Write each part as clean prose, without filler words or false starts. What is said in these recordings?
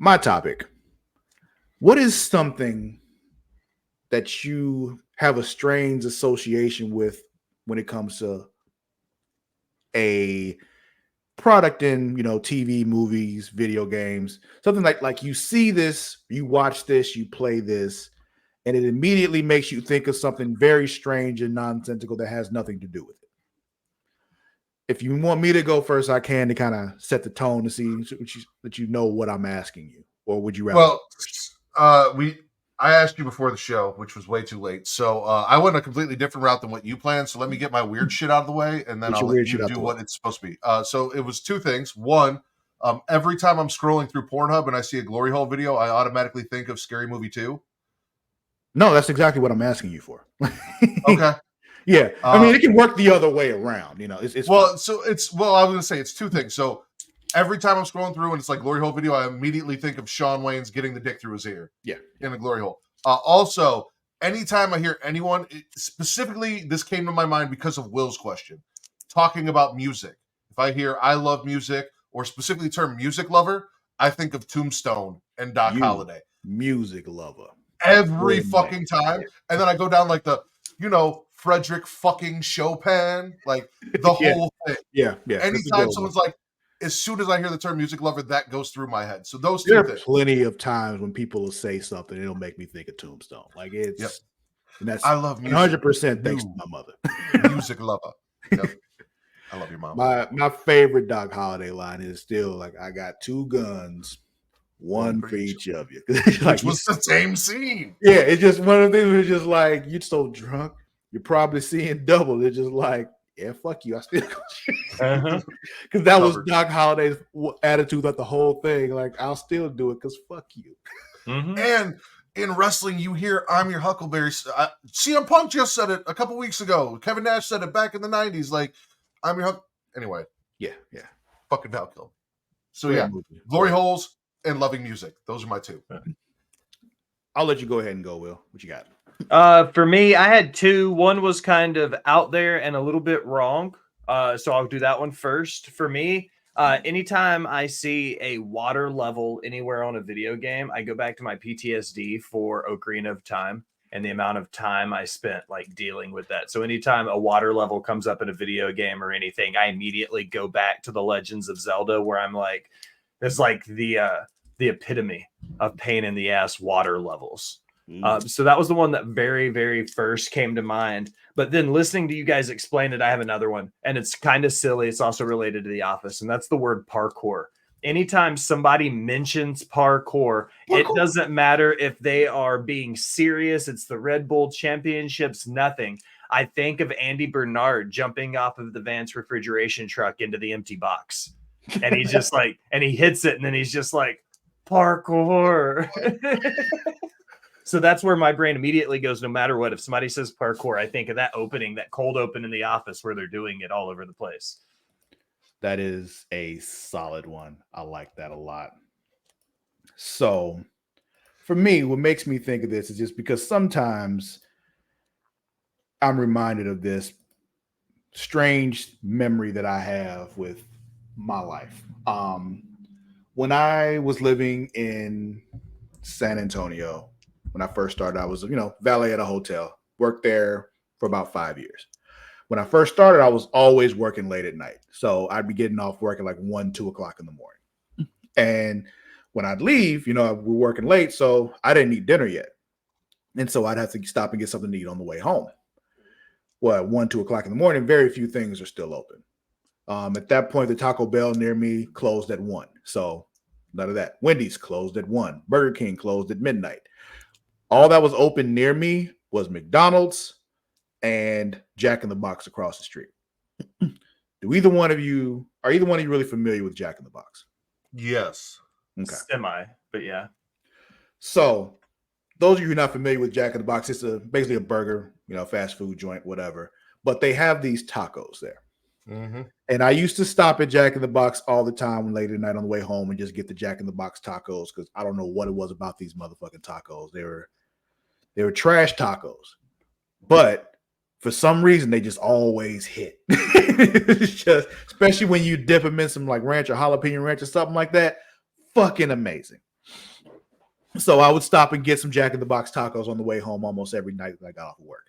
My topic. What is something that you have a strange association with when it comes to a product in, TV, movies, video games, something like you see this, you watch this, you play this, and it immediately makes you think of something very strange and nonsensical that has nothing to do with it. If you want me to go first, I can, to kind of set the tone to see that you know what I'm asking you, or would you rather? Well, I asked you before the show, which was way too late. So I went a completely different route than what you planned. So let me get my weird shit out of the way, and then Get I'll your let weird you shit out do the what way. it's supposed to be. So it was two things. One, every time I'm scrolling through Pornhub and I see a glory hole video, I automatically think of Scary Movie 2. No, that's exactly what I'm asking you for. Okay. Yeah, I mean, it can work the other way around. It's Well, fine. so I was gonna say it's two things. So every time I'm scrolling through and it's like glory hole video, I immediately think of Shawn Wayne's getting the dick through his ear. Yeah, in the glory hole. Also, anytime I hear anyone, specifically, this came to my mind because of Will's question, talking about music. If I hear "I love music" or specifically the term "music lover," I think of Tombstone and Doc Holliday. Music lover. Every fucking time, and then I go down like the, Frederick fucking Chopin, like the whole thing. Yeah. Anytime someone's like, as soon as I hear the term music lover, that goes through my head. So those there two are things. plenty of times when people will say something, it'll make me think of Tombstone. Like it's, and that's I love music. 100% thanks to my mother. Music lover. Yep. I love your mom. My favorite Doc Holliday line is still like, "I got two guns, one for each of you." Which was the same scene. Yeah, it's just one of the things. It's just like, you're so drunk, you're probably seeing double. It's just like, yeah, fuck you. I still because that was Doc Holliday's attitude throughout the whole thing. Like, I'll still do it because fuck you. Mm-hmm. And in wrestling, you hear "I'm your Huckleberry." CM Punk just said it a couple weeks ago. Kevin Nash said it back in the 90s. Like, "I'm your Huck." Anyway. Yeah. Fucking Valkyrie. So yeah, glory holes and loving music. Those are my two. I'll let you go ahead and go, Will. What you got? For me, I had two. One was kind of out there and a little bit wrong. So I'll do that one first. For me, anytime I see a water level anywhere on a video game, I go back to my PTSD for Ocarina of Time and the amount of time I spent like dealing with that. So anytime a water level comes up in a video game or anything, I immediately go back to the Legends of Zelda, where I'm like, it's like the epitome of pain in the ass water levels. So that was the one that very, very first came to mind. But then listening to you guys explain it, I have another one, and it's kind of silly. It's also related to The Office, and that's the word parkour. Anytime somebody mentions parkour, it doesn't matter if they are being serious. It's the Red Bull Championships, nothing. I think of Andy Bernard jumping off of the Vance refrigeration truck into the empty box. And he's just like, and he hits it, and then he's just like, parkour. So that's where my brain immediately goes. No matter what, if somebody says parkour, I think of that opening, that cold open in The Office where they're doing it all over the place. That is a solid one. I like that a lot. So for me, what makes me think of this is just because sometimes I'm reminded of this strange memory that I have with my life. When I was living in San Antonio, when I first started, I was, valet at a hotel, worked there for about 5 years. When I first started, I was always working late at night. So I'd be getting off work at like 1, 2 o'clock in the morning. And when I'd leave, we're working late, so I didn't eat dinner yet. And so I'd have to stop and get something to eat on the way home. Well, at 1, 2 o'clock in the morning, very few things are still open. At that point, the Taco Bell near me closed at 1. So none of that. Wendy's closed at 1. Burger King closed at midnight. All that was open near me was McDonald's and Jack in the Box across the street. Are either one of you really familiar with Jack in the Box? Yes. Okay. Semi, but yeah. So those of you who are not familiar with Jack in the Box, it's basically a burger, fast food joint, whatever. But they have these tacos there. Mm-hmm. And I used to stop at Jack in the Box all the time late at night on the way home and just get the Jack in the Box tacos, because I don't know what it was about these motherfucking tacos. They were trash tacos, but for some reason they just always hit. Especially when you dip them in some like ranch or jalapeno ranch or something like that. Fucking amazing. So I would stop and get some Jack in the Box tacos on the way home almost every night that I got off of work.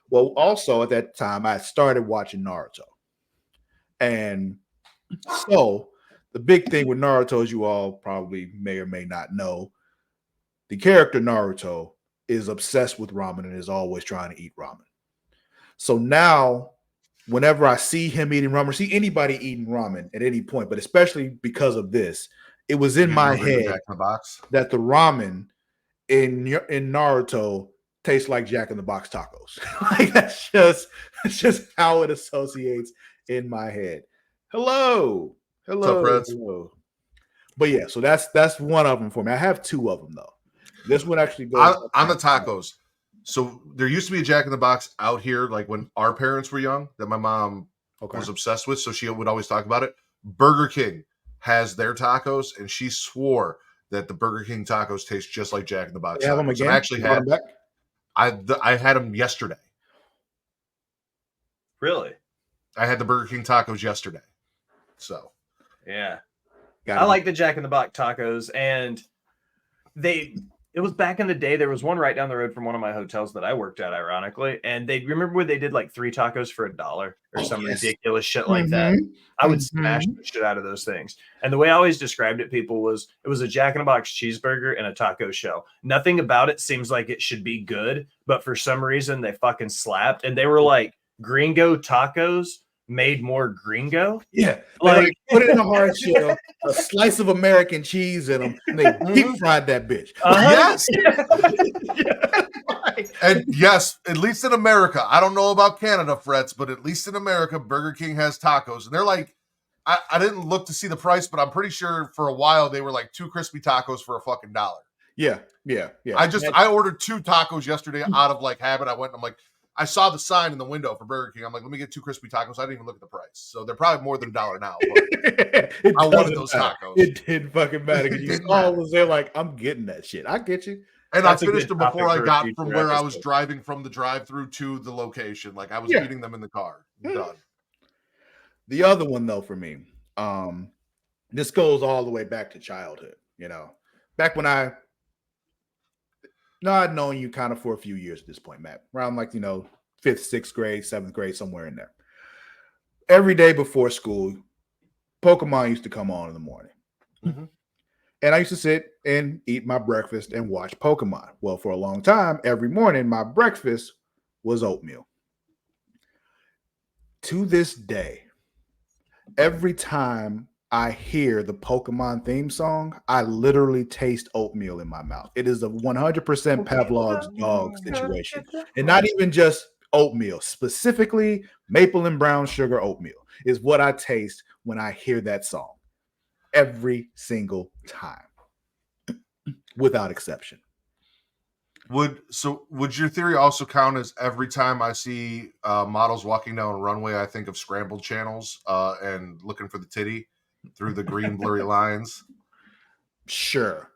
Well, also at that time, I started watching Naruto. And so the big thing with Naruto, as you all probably may or may not know, the character Naruto is obsessed with ramen and is always trying to eat ramen. So now, whenever I see him eating ramen, or see anybody eating ramen at any point, but especially because of this, it was in You my remember the head Jack in the Box? that the ramen in Naruto tastes like Jack in the Box tacos. Like that's just how it associates in my head. Hello, What's up, Reds? hello. But yeah, so that's one of them for me. I have two of them though. This one actually goes On the tacos. So there used to be a Jack in the Box out here, like when our parents were young, that my mom was obsessed with. So she would always talk about it. Burger King has their tacos, and she swore that the Burger King tacos taste just like Jack in the Box They have them tacos. again. And I actually had I had them yesterday. Really? I had the Burger King tacos yesterday. So yeah, I like the Jack in the Box tacos, and it was back in the day. There was one right down the road from one of my hotels that I worked at, ironically, and they remember when they did like 3 tacos for $1 or some ridiculous shit like that. I would smash the shit out of those things. And the way I always described it, people, was it was a Jack in the Box cheeseburger and a taco shell. Nothing about it seems like it should be good, but for some reason they fucking slapped, and they were like gringo tacos made more gringo. Yeah, like put it in a hard shell, a slice of American cheese in them, and they deep fried that bitch. Yes. And yes, at least in America, I don't know about Canada, Frets, but at least in America, Burger King has tacos, and they're like, I didn't look to see the price, but I'm pretty sure for a while they were like 2 crispy tacos for a fucking $1. Yeah. I ordered 2 tacos yesterday out of like habit. I went and I'm like, I saw the sign in the window for Burger King. I'm like, let me get 2 crispy tacos. I didn't even look at the price. So they're probably more than $1 now. But I wanted those tacos. It didn't fucking matter because you all was there like, I'm getting that shit. I get you. And I finished them before I got from where I was driving from the drive-through to the location. Like I was eating them in the car. Done. The other one though for me, this goes all the way back to childhood. You know, back when I'd known you kind of for a few years at this point, Matt. Around like 5th, 6th grade, 7th grade, somewhere in there. Every day before school, Pokemon used to come on in the morning. Mm-hmm. And I used to sit and eat my breakfast and watch Pokemon. Well, for a long time, every morning, my breakfast was oatmeal. To this day, every time I hear the Pokemon theme song, I literally taste oatmeal in my mouth. It is a 100% Pavlov's dog situation. And not even just oatmeal, specifically maple and brown sugar oatmeal is what I taste when I hear that song. Every single time. Without exception. Would your theory also count as every time I see models walking down a runway, I think of scrambled channels and looking for the titty through the green blurry lines? Sure.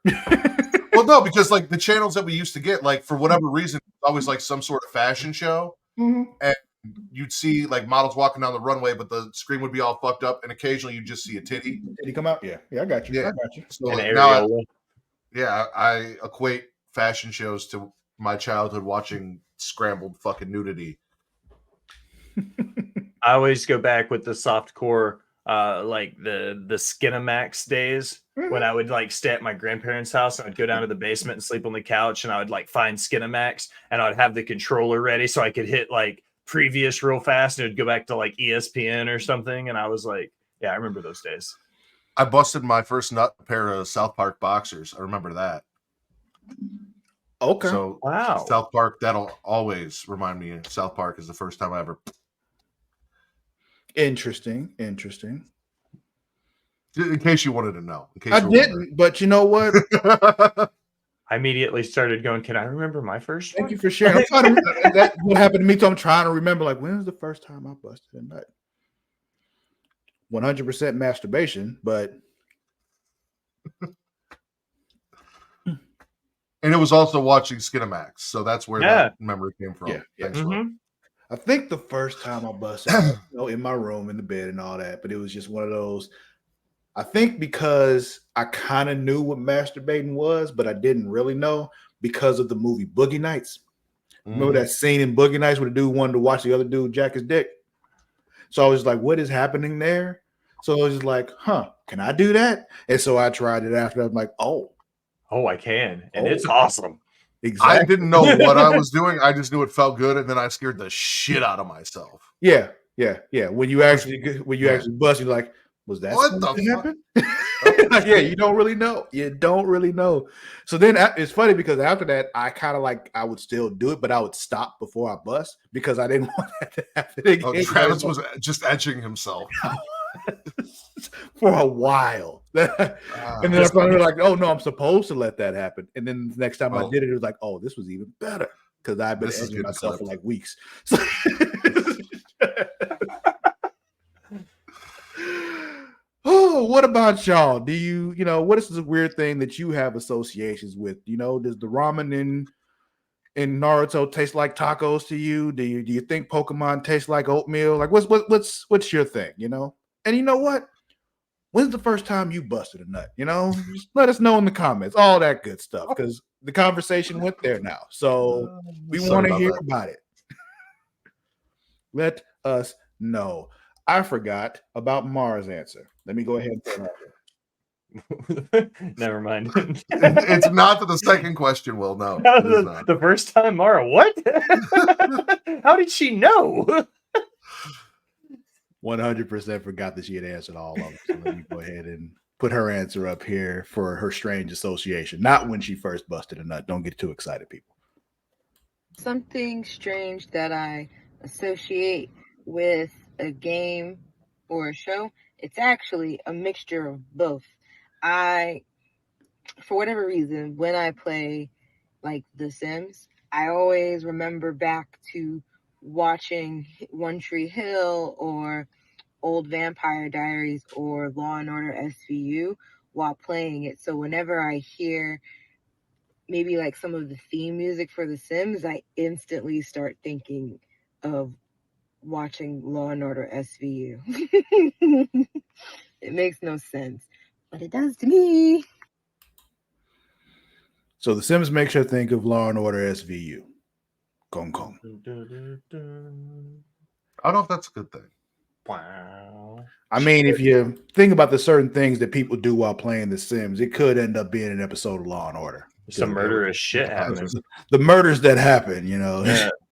Well, no, because like the channels that we used to get, like for whatever reason, always like some sort of fashion show, and you'd see like models walking down the runway, but the screen would be all fucked up, and occasionally you'd just see a titty. Titty come out? Yeah, I got you. Yeah. I got you. So like, now I equate fashion shows to my childhood watching scrambled fucking nudity. I always go back with the softcore, like the Skinamax days when I would like stay at my grandparents' house and I'd go down to the basement and sleep on the couch and I would like find Skinamax and I'd have the controller ready so I could hit like previous real fast and it'd go back to like ESPN or something. And I was like, yeah, I remember those days. I busted my first nut pair of South Park boxers. I remember that. Okay. So wow. South Park, that'll always remind me of South Park is the first time I ever. Interesting. In case you wanted to know. I didn't, but you know what? I immediately started going, can I remember my first one? Thank you for sharing. I'm trying to, that's what happened to me. So I'm trying to remember, like, when was the first time I busted a nut? 100% masturbation, but. And it was also watching Skinamax. So that's where that memory came from. Yeah. Thanks, I think the first time I busted, in my room, in the bed and all that, but it was just one of those, I think because I kind of knew what masturbating was, but I didn't really know because of the movie Boogie Nights. Remember that scene in Boogie Nights where the dude wanted to watch the other dude jack his dick? So I was like, what is happening there? So I was just like, huh, can I do that? And so I tried it after. I'm like, oh, I can, and Oh. it's awesome. exactly. I didn't know what I was doing. I just knew it felt good, and then I scared the shit out of myself. Yeah. When you actually Yeah. bust, you're like, was that What supposed the to fuck? happen? Yeah, you don't really know. You don't really know. So then it's funny because after that, I kind of like I would still do it, but I would stop before I bust because I didn't want that to happen again. Oh, Travis was just edging himself. For a while. And then I finally like, oh no, I'm supposed to let that happen. And then the next time I did it, it was like, oh, this was even better because I've been edging myself for like weeks. So oh, what about y'all? Do you what is this weird thing that you have associations with? Does the ramen in Naruto taste like tacos to you? Do you think Pokemon tastes like oatmeal? Like what's your thing, And you know what? When's the first time you busted a nut? Just let us know in the comments, all that good stuff, because the conversation went there now. So we want to hear about it. Let us know. I forgot about Mars' answer. Let me go ahead and put it Never mind. It's not to the second question, Will. No, it is not. The first time, Mara, what? How did she know? 100% forgot that she had answered all of them. So let me go ahead and put her answer up here for her strange association. Not when she first busted a nut. Don't get too excited, people. Something strange that I associate with a game or a show, it's actually a mixture of both. For whatever reason, when I play like The Sims, I always remember back to watching One Tree Hill or old Vampire Diaries or Law and Order SVU while playing it. So whenever I hear maybe like some of the theme music for The Sims, I instantly start thinking of watching Law and Order SVU. It makes no sense, but it does to me. So The Sims makes her think of Law and Order SVU. Gong Kong. I don't know if that's a good thing. Wow. I mean, if you think about the certain things that people do while playing The Sims, it could end up being an episode of Law and Order. Some murderous shit happening. The murders that happen, Yeah.